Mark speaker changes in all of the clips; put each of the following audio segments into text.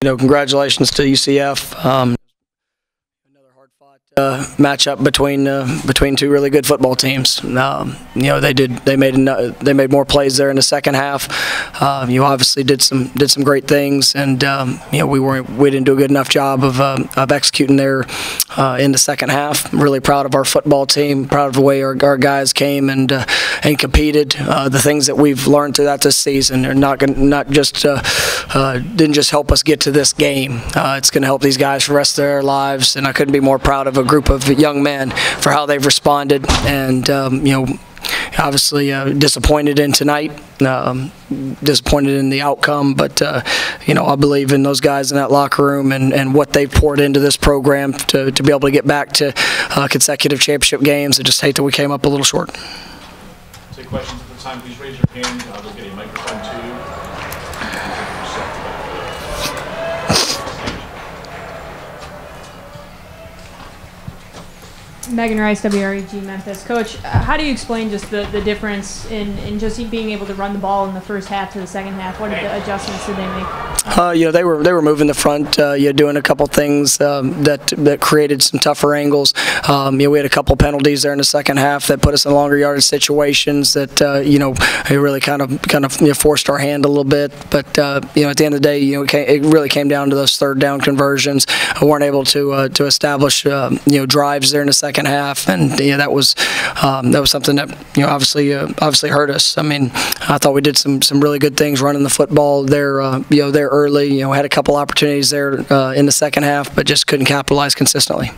Speaker 1: congratulations to UCF. Another hard-fought matchup between two really good football teams. They made more plays there in the second half. You obviously did some great things, and we didn't do a good enough job of executing there in the second half. I'm really proud of our football team. Proud of the way our guys came and competed. The things that we've learned throughout this season are didn't just help us get to this game. It's going to help these guys for the rest of their lives, and I couldn't be more proud of a group of young men for how they've responded. And obviously disappointed in tonight, disappointed in the outcome, but I believe in those guys in that locker room and what they've poured into this program to be able to get back to consecutive championship games. I just hate that we came up a little short.
Speaker 2: Take questions at the time. Please raise your hand. We'll get a microphone to you.
Speaker 3: Megan Rice, WREG Memphis. Coach, how do you explain just the difference in just being able to run the ball in the first half to the second half? What adjustments did they make?
Speaker 1: They were moving the front, doing a couple things that created some tougher angles. We had a couple penalties there in the second half that put us in longer yardage situations that it really kind of forced our hand a little bit. But at the end of the day, it really came down to those third down conversions. We weren't able to establish drives there in the second half, and that was something that obviously hurt us. I mean, I thought we did some really good things running the football there early. Had a couple opportunities there in the second half, but just couldn't capitalize consistently.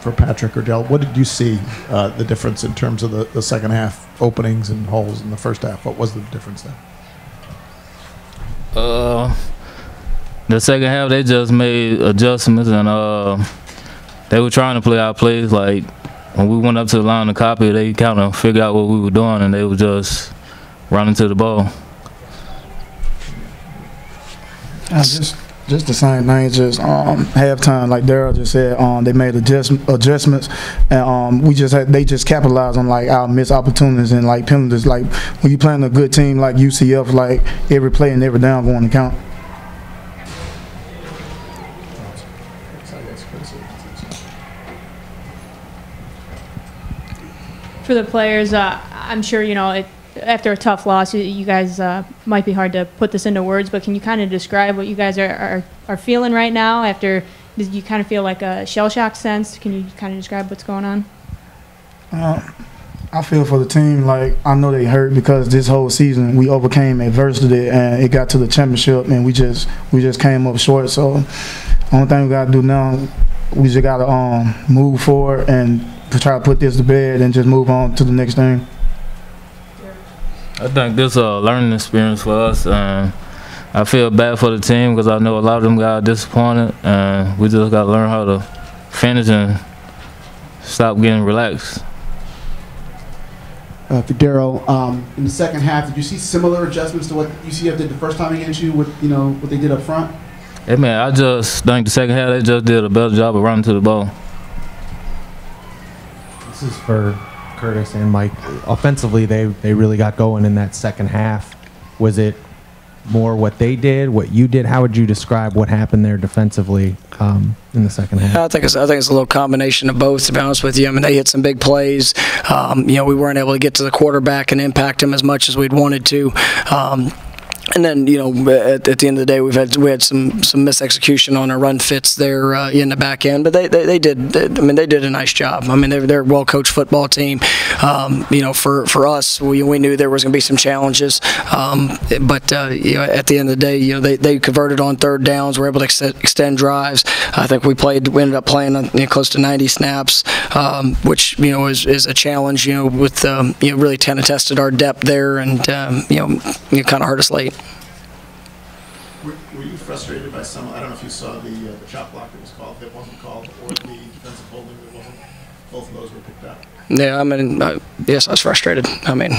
Speaker 4: For Patrick or Dell, what did you see the difference in terms of the second half openings and holes in the first half? What was the difference there?
Speaker 5: The second half, they just made adjustments, and they were trying to play our plays. Like when we went up to the line to copy, they kind of figured out what we were doing, and they were just running to the ball.
Speaker 6: Just the same thing, just halftime, like Daryl just said, they made adjustments, and they just capitalized on like our missed opportunities and like penalties. Like when you playing a good team like UCF, like every play and every down going to count.
Speaker 3: For the players, I'm sure after a tough loss, you guys might be hard to put this into words, but can you kind of describe what you guys are feeling right now? After, did you kind of feel like a shell shock sense? Can you kind of describe what's going on?
Speaker 6: I feel for the team. Like I know they hurt because this whole season we overcame adversity and it got to the championship and we just came up short. So only thing we got to do now, we just got to move forward and try to put this to bed and just move on to the next thing.
Speaker 5: I think this is a learning experience for us, and I feel bad for the team because I know a lot of them got disappointed, and we just got to learn how to finish and stop getting relaxed.
Speaker 7: For Daryl, in the second half, did you see similar adjustments to what UCF did the first time against you? What they did up front?
Speaker 5: Hey man, I just think the second half they just did a better job of running to the ball.
Speaker 8: This is for Curtis and Mike. Offensively, they really got going in that second half. Was it more what they did, what you did? How would you describe what happened there defensively in the second half?
Speaker 1: I think it's a little combination of both, to be honest with you. I mean, they hit some big plays. We weren't able to get to the quarterback and impact him as much as we'd wanted to. And then, at the end of the day, we had some misexecution on our run fits there in the back end, but they did a nice job. I mean, they're a well-coached football team. For us, we knew there was going to be some challenges, but at the end of the day, they converted on third downs. Were able to extend drives. I think we ended up playing close to 90 snaps, which is a challenge. With really kind of tested our depth there, and kind of hurt us late.
Speaker 4: Were you frustrated by some? I don't know if you saw the chop block that was called, that wasn't called, or the defensive holding that wasn't. Both of those were picked up.
Speaker 1: Yeah, I mean, yes, I was frustrated. I mean.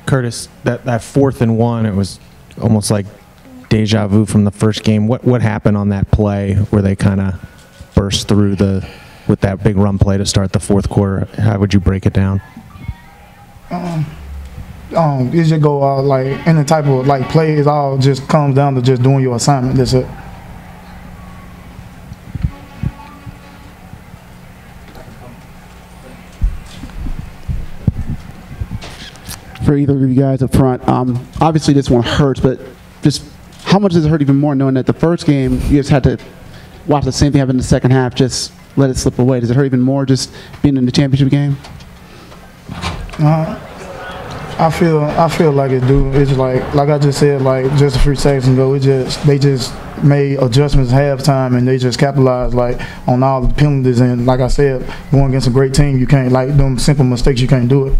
Speaker 8: Curtis, that 4th and 1, it was almost like deja vu from the first game. What happened on that play where they kind of burst through with that big run play to start the 4th quarter? How would you break it down?
Speaker 6: You just go out like any type of like play. It all just comes down to just doing your assignment. That's it.
Speaker 7: For either of you guys up front, obviously this one hurts, but just how much does it hurt even more knowing that the first game you just had to watch the same thing happen in the second half, just let it slip away? Does it hurt even more just being in the championship game?
Speaker 6: I feel like it do. It's like I just said, like just a few seconds ago. They just made adjustments at halftime, and they just capitalized like on all the penalties. And like I said, going against a great team, you can't like them simple mistakes. You can't do it.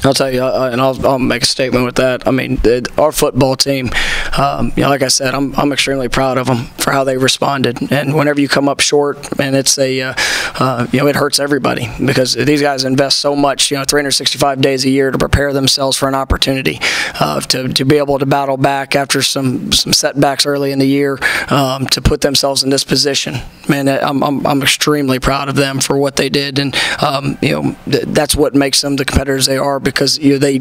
Speaker 1: I'll tell you, and I'll make a statement with that. I mean, our football team, like I said, I'm extremely proud of them for how they responded. And whenever you come up short, and it's it hurts everybody because these guys invest so much, 365 days a year to prepare themselves for an opportunity to be able to battle back after some setbacks early in the year, to put themselves in this position. Man, I'm extremely proud of them for what they did, and that's what makes them the competitors they are, because they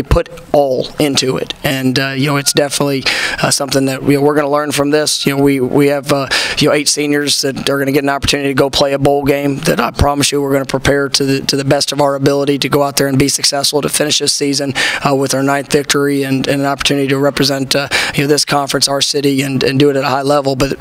Speaker 1: put all into it, and it's definitely something that we're going to learn from this. We have 8 seniors that are going to get an opportunity to go play a bowl game that I promise you we're going to prepare to the best of our ability to go out there and be successful to finish this season with our 9th victory and an opportunity to represent this conference, our city, and do it at a high level. But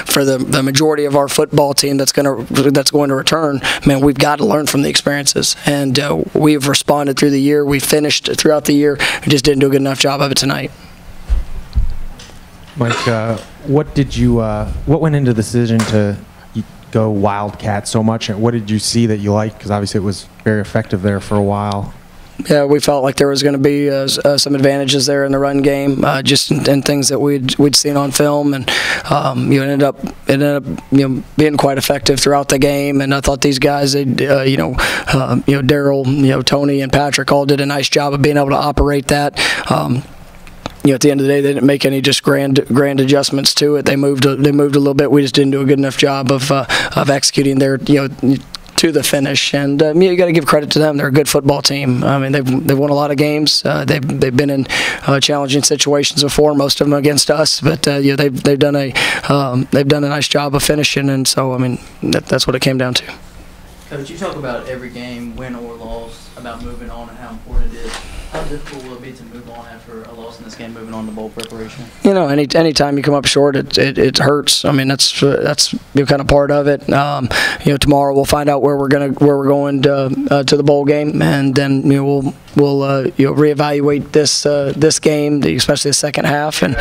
Speaker 1: for the majority of our football team that's going to return, man, we've got to learn from the experiences, and we've responded through the year. We finished throughout the year. We just didn't do a good enough job of it tonight.
Speaker 8: Mike, what went into the decision to go Wildcat so much? What did you see that you liked? Because obviously it was very effective there for a while.
Speaker 1: Yeah, we felt like there was going to be some advantages there in the run game, just in things that we'd seen on film, and it ended up being quite effective throughout the game. And I thought these guys, Daryl, Tony, and Patrick all did a nice job of being able to operate that. At the end of the day, they didn't make any just grand adjustments to it. They moved a little bit. We just didn't do a good enough job of executing their to the finish, and you got to give credit to them. They're a good football team. I mean, they've won a lot of games. They've been in challenging situations before, most of them against us, but they've done a nice job of finishing, and so I mean that's what it came down to.
Speaker 9: Coach, you talk about every game, win or loss, about moving on and how important it is. How difficult will it be to move on after a loss in this game, moving on to bowl preparation?
Speaker 1: Anytime you come up short, it hurts. I mean, that's kind of part of it. Tomorrow we'll find out where we're going to the bowl game, and then we'll reevaluate this game, especially the second half, and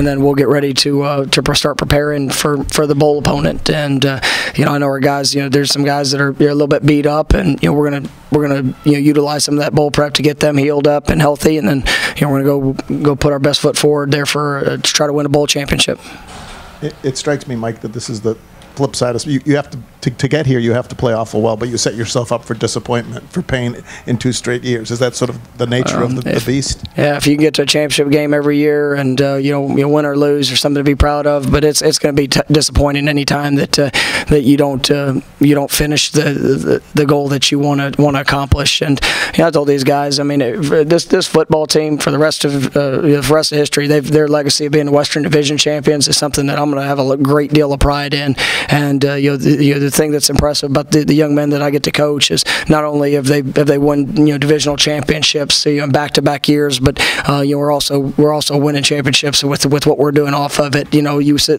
Speaker 1: then we'll get ready to start preparing for the bowl opponent. And I know our guys. There's some guys that are a little bit beat up, and we're gonna utilize some of that bowl prep to get them healed up and healthy, and then we're gonna go put our best foot forward there to try to win a bowl championship.
Speaker 4: It strikes me, Mike, that this is the flip side of you have to get here. You have to play awful well, but you set yourself up for disappointment, for pain in 2 straight years. Is that sort of the nature of the beast?
Speaker 1: Yeah, if you can get to a championship game every year and you win or lose, or something to be proud of. But it's going to be disappointing any time that you don't finish the goal that you want to accomplish. And I told these guys, I mean, this football team for the rest of history, their legacy of being the Western Division champions is something that I'm going to have a great deal of pride in. And the thing that's impressive about the young men that I get to coach is not only have they won divisional championships in back-to-back years, but we're also winning championships with what we're doing off of it. You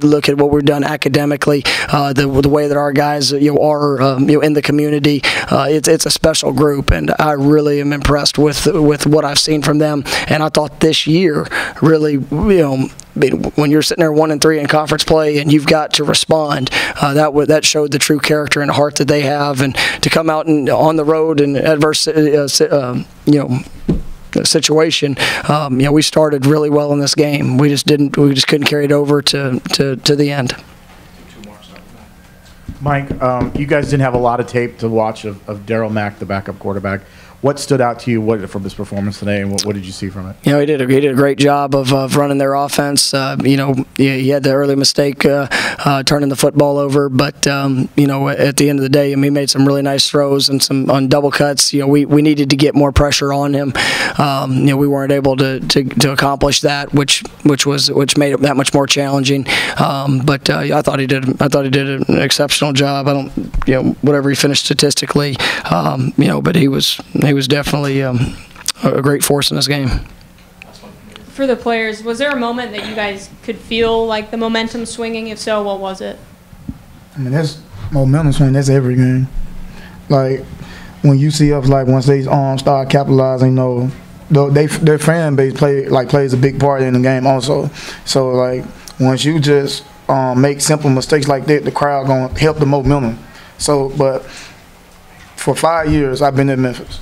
Speaker 1: look at what we've done academically, the way that our guys are in the community. It's a special group, and I really am impressed with what I've seen from them. And I thought this year really when you're sitting there 1-3 in conference play and you've got to respond, that showed the true character and heart that they have, and to come out and on the road in adverse situation. We started really well in this game. We just couldn't carry it over to the end.
Speaker 2: 2 more.
Speaker 10: Mike, you guys didn't have a lot of tape to watch of Daryl Mack, the backup quarterback. What stood out to you from his performance today, and what did you see from it?
Speaker 1: You know, he did a great job of running their offense. You know, he had the early mistake turning the football over, but you know, at the end of the day, I mean, he made some really nice throws and some on double cuts. You know, we needed to get more pressure on him. You know, we weren't able to accomplish that, which made it that much more challenging. But I thought he did an exceptional job. I don't, you know, whatever he finished statistically, you know, but he was definitely a great force in this game.
Speaker 3: For the players, was there a moment that you guys could feel like the momentum swinging? If so, what was it?
Speaker 6: I mean, that's momentum swing. That's every game. Like when you see us, like once they start capitalizing, you know, their fan base plays a big part in the game also. So like once you just make simple mistakes like that, the crowd gonna help the momentum. So, but for 5 years, I've been in Memphis.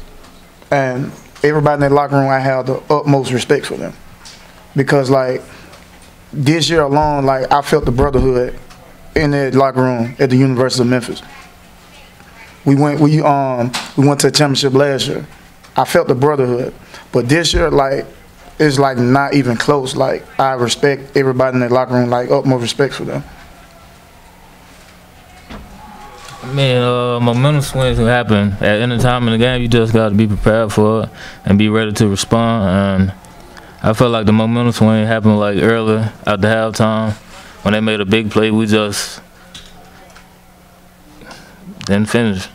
Speaker 6: And everybody in that locker room, I have the utmost respect for them. Because, like, this year alone, like, I felt the brotherhood in that locker room at the University of Memphis. We went to the championship last year. I felt the brotherhood. But this year, like, it's, like, not even close. Like, I respect everybody in that locker room, like, utmost respect for them.
Speaker 5: I mean, momentum swings can happen at any time in the game. You just got to be prepared for it and be ready to respond. And I felt like the momentum swing happened like earlier at the halftime when they made a big play. We just didn't finish.